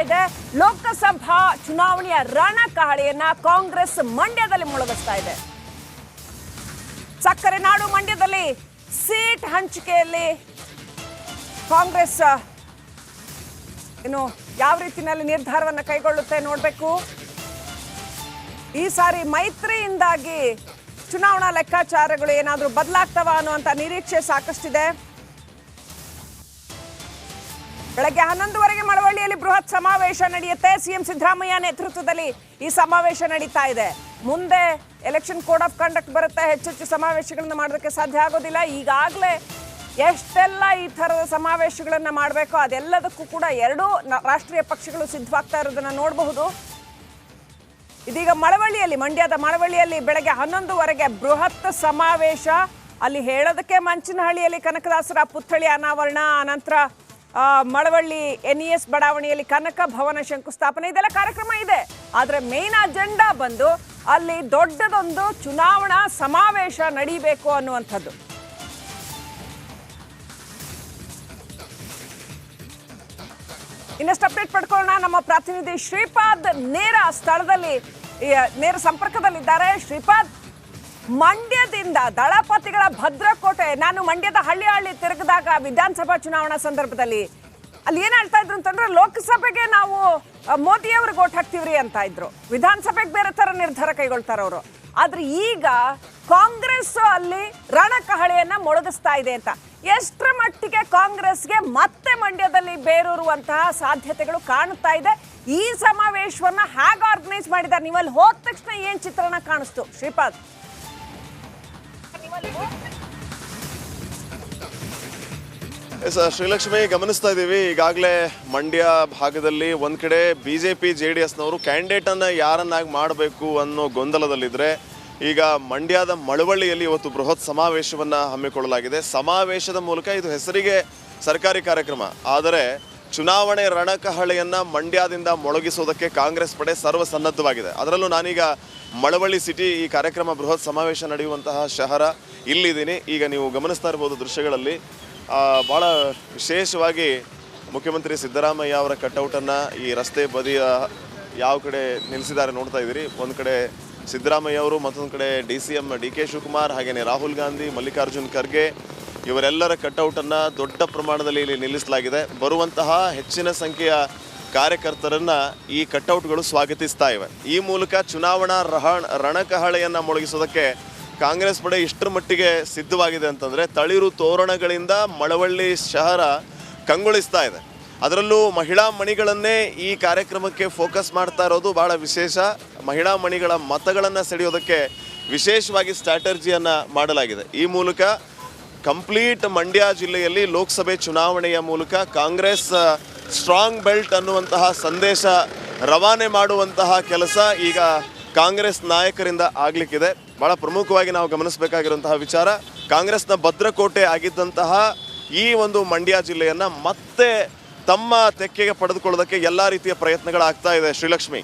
ಇದೆ. ಲೋಕಸಭಾ ಚುನಾವಣೆಯ ರಣಕಹಳೆಯನ್ನ ಕಾಂಗ್ರೆಸ್ ಮಂಡ್ಯದಲ್ಲಿ ಮೊಳಗಿಸ್ತಾ ಇದೆ. ಸಕ್ಕರೆ ನಾಡು ಮಂಡ್ಯದಲ್ಲಿ ಸೀಟ್ ಹಂಚಿಕೆಯಲ್ಲಿ ಕಾಂಗ್ರೆಸ್ ಇನ್ನು ಯಾವ ರೀತಿಯಲ್ಲಿ ನಿರ್ಧಾರವನ್ನು ಕೈಗೊಳ್ಳುತ್ತೆ ನೋಡಬೇಕು. ಈ ಸಾರಿ ಮೈತ್ರಿಯಿಂದಾಗಿ ಚುನಾವಣಾ ಲೆಕ್ಕಾಚಾರಗಳು ಏನಾದರೂ ಬದಲಾಗ್ತವ ಅನ್ನುವಂಥ ನಿರೀಕ್ಷೆ ಸಾಕಷ್ಟಿದೆ. ಬೆಳಗ್ಗೆ 11 ಮಳವಳ್ಳಿಯಲ್ಲಿ ಬೃಹತ್ ಸಮಾವೇಶ ನಡೆಯುತ್ತೆ. ಸಿಎಂ ಸಿದ್ದರಾಮಯ್ಯ ನೇತೃತ್ವದಲ್ಲಿ ಈ ಸಮಾವೇಶ ನಡೀತಾ ಇದೆ. ಮುಂದೆ ಎಲೆಕ್ಷನ್ ಕೋಡ್ ಆಫ್ ಕಂಡಕ್ಟ್ ಬರುತ್ತೆ. ಹೆಚ್ಚೆಚ್ಚು ಸಮಾವೇಶಗಳನ್ನು ಮಾಡೋದಕ್ಕೆ ಸಾಧ್ಯ ಆಗೋದಿಲ್ಲ. ಈಗಾಗಲೇ ಎಷ್ಟೆಲ್ಲ ಈ ಥರದ ಸಮಾವೇಶಗಳನ್ನು ಮಾಡಬೇಕು ಅದೆಲ್ಲದಕ್ಕೂ ಕೂಡ ಎರಡೂ ರಾಷ್ಟ್ರೀಯ ಪಕ್ಷಗಳು ಸಿದ್ಧವಾಗ್ತಾ ಇರೋದನ್ನು ನೋಡಬಹುದು. ಇದೀಗ ಮಳವಳ್ಳಿಯಲ್ಲಿ, ಮಂಡ್ಯದ ಮಳವಳ್ಳಿಯಲ್ಲಿ ಬೆಳಗ್ಗೆ 11 ಬೃಹತ್ ಸಮಾವೇಶ. ಅಲ್ಲಿ ಹೇಳೋದಕ್ಕೆ ಮಂಚನಹಳ್ಳಿಯಲ್ಲಿ ಕನಕದಾಸರ ಪುತ್ಥಳಿ ಅನಾವರಣ, ಅನಂತರ ಮಳವಳ್ಳಿ NES ಬಡಾವಣೆಯಲ್ಲಿ ಕನಕ ಭವನ ಶಂಕುಸ್ಥಾಪನೆ, ಇದೆಲ್ಲ ಕಾರ್ಯಕ್ರಮ ಇದೆ. ಆದರೆ ಮೇನ್ ಅಜೆಂಡಾ ಬಂದು ಅಲ್ಲಿ ದೊಡ್ಡದೊಂದು ಚುನಾವಣಾ ಸಮಾವೇಶ ನಡೀಬೇಕು ಅನ್ನುವಂಥದ್ದು. ಇನ್ನಷ್ಟು ಅಪ್ಡೇಟ್ ಪಡ್ಕೊಳ್ಳೋಣ. ನಮ್ಮ ಪ್ರತಿನಿಧಿ ಶ್ರೀಪಾದ್ ನೇರ ಸ್ಥಳದಲ್ಲಿ, ನೇರ ಸಂಪರ್ಕದಲ್ಲಿದ್ದಾರೆ. ಶ್ರೀಪಾದ್, ಮಂಡ್ಯದಿಂದ ದಳಪತಿಗಳ ಭದ್ರಕೋಟೆ, ನಾನು ಮಂಡ್ಯದ ಹಳ್ಳಿ ತಿರುಗಿದಾಗ ವಿಧಾನಸಭಾ ಚುನಾವಣಾ ಸಂದರ್ಭದಲ್ಲಿ ಅಲ್ಲಿ ಏನ್ ಹೇಳ್ತಾ ಇದ್ರು ಅಂತಂದ್ರೆ, ಲೋಕಸಭೆಗೆ ನಾವು ಮೋದಿಯವ್ರಿಗೆ ಓಟ್ ಹಾಕ್ತಿವ್ರಿ ಅಂತ ಇದ್ರು, ವಿಧಾನಸಭೆಗೆ ಬೇರೆ ತರ ನಿರ್ಧಾರ ಕೈಗೊಳ್ತಾರ ಅವರು. ಆದ್ರೆ ಈಗ ಕಾಂಗ್ರೆಸ್ ಅಲ್ಲಿ ರಣಕಹಳೆಯನ್ನ ಮೊಳಗಿಸ್ತಾ ಇದೆ ಅಂತ. ಎಷ್ಟರ ಮಟ್ಟಿಗೆ ಕಾಂಗ್ರೆಸ್ಗೆ ಮತ್ತೆ ಮಂಡ್ಯದಲ್ಲಿ ಬೇರೂರುವಂತಹ ಸಾಧ್ಯತೆಗಳು ಕಾಣುತ್ತಾ ಇದೆ? ಈ ಸಮಾವೇಶವನ್ನ ಹೇಗೆ ಆರ್ಗನೈಸ್ ಮಾಡಿದ್ದಾರೆ? ನೀವಲ್ಲಿ ಹೋದ ತಕ್ಷಣ ಏನ್ ಚಿತ್ರಣ ಕಾಣಿಸ್ತು ಶ್ರೀಪಾದ್? ಶ್ರೀಲಕ್ಷ್ಮಿ, ಗಮನಿಸ್ತಾ ಇದ್ದೀವಿ ಈಗಾಗಲೇ ಮಂಡ್ಯ ಭಾಗದಲ್ಲಿ ಒಂದ್ ಕಡೆ BJP JDSನವರು ಕ್ಯಾಂಡಿಡೇಟನ್ನು ಯಾರನ್ನಾಗಿ ಮಾಡಬೇಕು ಅನ್ನೋ ಗೊಂದಲದಲ್ಲಿದ್ದರೆ, ಈಗ ಮಂಡ್ಯದ ಮಳವಳ್ಳಿಯಲ್ಲಿ ಇವತ್ತು ಬೃಹತ್ ಸಮಾವೇಶವನ್ನು ಹಮ್ಮಿಕೊಳ್ಳಲಾಗಿದೆ. ಸಮಾವೇಶದ ಮೂಲಕ ಇದು ಹೆಸರಿಗೆ ಸರ್ಕಾರಿ ಕಾರ್ಯಕ್ರಮ, ಆದರೆ ಚುನಾವಣೆ ರಣಕಹಳೆಯನ್ನು ಮಂಡ್ಯದಿಂದ ಮೊಳಗಿಸೋದಕ್ಕೆ ಕಾಂಗ್ರೆಸ್ ಪಡೆ ಸರ್ವಸನ್ನದ್ಧವಾಗಿದೆ. ಅದರಲ್ಲೂ ನಾನೀಗ ಮಳವಳ್ಳಿ ಸಿಟಿ, ಈ ಕಾರ್ಯಕ್ರಮ ಬೃಹತ್ ಸಮಾವೇಶ ನಡೆಯುವಂತಹ ಶಹರ, ಇಲ್ಲಿದ್ದೀನಿ. ಈಗ ನೀವು ಗಮನಿಸ್ತಾ ಇರ್ಬೋದು ದೃಶ್ಯಗಳಲ್ಲಿ, ಭಾಳ ವಿಶೇಷವಾಗಿ ಮುಖ್ಯಮಂತ್ರಿ ಸಿದ್ದರಾಮಯ್ಯ ಅವರ ಕಟ್ಔಟನ್ನು ಈ ರಸ್ತೆ ಬದಿಯ ಯಾವ ಕಡೆ ನಿಲ್ಲಿಸಿದ್ದಾರೆ ನೋಡ್ತಾ ಇದ್ದೀರಿ. ಒಂದು ಕಡೆ ಸಿದ್ದರಾಮಯ್ಯ ಅವರು, ಮತ್ತೊಂದು ಕಡೆ DCM DK ಶಿವಕುಮಾರ್, ಹಾಗೆಯೇ ರಾಹುಲ್ ಗಾಂಧಿ, ಮಲ್ಲಿಕಾರ್ಜುನ್ ಖರ್ಗೆ ಇವರೆಲ್ಲರ ಕಟ್ಔಟನ್ನು ದೊಡ್ಡ ಪ್ರಮಾಣದಲ್ಲಿ ಇಲ್ಲಿ ನಿಲ್ಲಿಸಲಾಗಿದೆ. ಬರುವಂತಹ ಹೆಚ್ಚಿನ ಸಂಖ್ಯೆಯ ಕಾರ್ಯಕರ್ತರನ್ನು ಈ ಕಟ್ಔಟ್ಗಳು ಸ್ವಾಗತಿಸ್ತಾ ಇವೆ. ಈ ಮೂಲಕ ಚುನಾವಣಾ ರಣಕಹಳೆಯನ್ನು ಮೊಳಗಿಸೋದಕ್ಕೆ ಕಾಂಗ್ರೆಸ್ ಪಡೆ ಇಷ್ಟರ ಮಟ್ಟಿಗೆ ಸಿದ್ಧವಾಗಿದೆ ಅಂತಂದರೆ, ತಳಿರು ತೋರಣಗಳಿಂದ ಮಳವಳ್ಳಿ ಶಹರ ಕಂಗೊಳಿಸ್ತಾ ಇದೆ. ಅದರಲ್ಲೂ ಮಹಿಳಾ ಮಣಿಗಳನ್ನೇ ಈ ಕಾರ್ಯಕ್ರಮಕ್ಕೆ ಫೋಕಸ್ ಮಾಡ್ತಾ ಇರೋದು ಭಾಳ ವಿಶೇಷ. ಮಹಿಳಾ ಮಣಿಗಳ ಮತಗಳನ್ನು ಸೆಳೆಯೋದಕ್ಕೆ ವಿಶೇಷವಾಗಿ ಸ್ಟ್ರಾಟರ್ಜಿಯನ್ನು ಮಾಡಲಾಗಿದೆ. ಈ ಮೂಲಕ ಕಂಪ್ಲೀಟ್ ಮಂಡ್ಯ ಜಿಲ್ಲೆಯಲ್ಲಿ ಲೋಕಸಭೆ ಚುನಾವಣೆಯ ಮೂಲಕ ಕಾಂಗ್ರೆಸ್ ಸ್ಟ್ರಾಂಗ್ ಬೆಲ್ಟ್ ಅನ್ನುವಂತಹ ಸಂದೇಶ ರವಾನೆ ಮಾಡುವಂತಹ ಕೆಲಸ ಈಗ ಕಾಂಗ್ರೆಸ್ ನಾಯಕರಿಂದ ಆಗಲಿಕ್ಕಿದೆ. ಭಾಳ ಪ್ರಮುಖವಾಗಿ ನಾವು ಗಮನಿಸಬೇಕಾಗಿರುವಂತಹ ವಿಚಾರ, ಕಾಂಗ್ರೆಸ್ನ ಭದ್ರಕೋಟೆ ಆಗಿದ್ದಂತಹ ಈ ಒಂದು ಮಂಡ್ಯ ಜಿಲ್ಲೆಯನ್ನು ಮತ್ತೆ ತಮ್ಮ ತೆಕ್ಕೆಗೆ ಪಡೆದುಕೊಳ್ಳೋದಕ್ಕೆ ಎಲ್ಲ ರೀತಿಯ ಪ್ರಯತ್ನಗಳಾಗ್ತಾ ಇದೆ. Srilakshmi,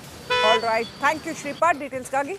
all right, thank you Shripad ಡೀಟೇಲ್ಸ್ಗಾಗಿ.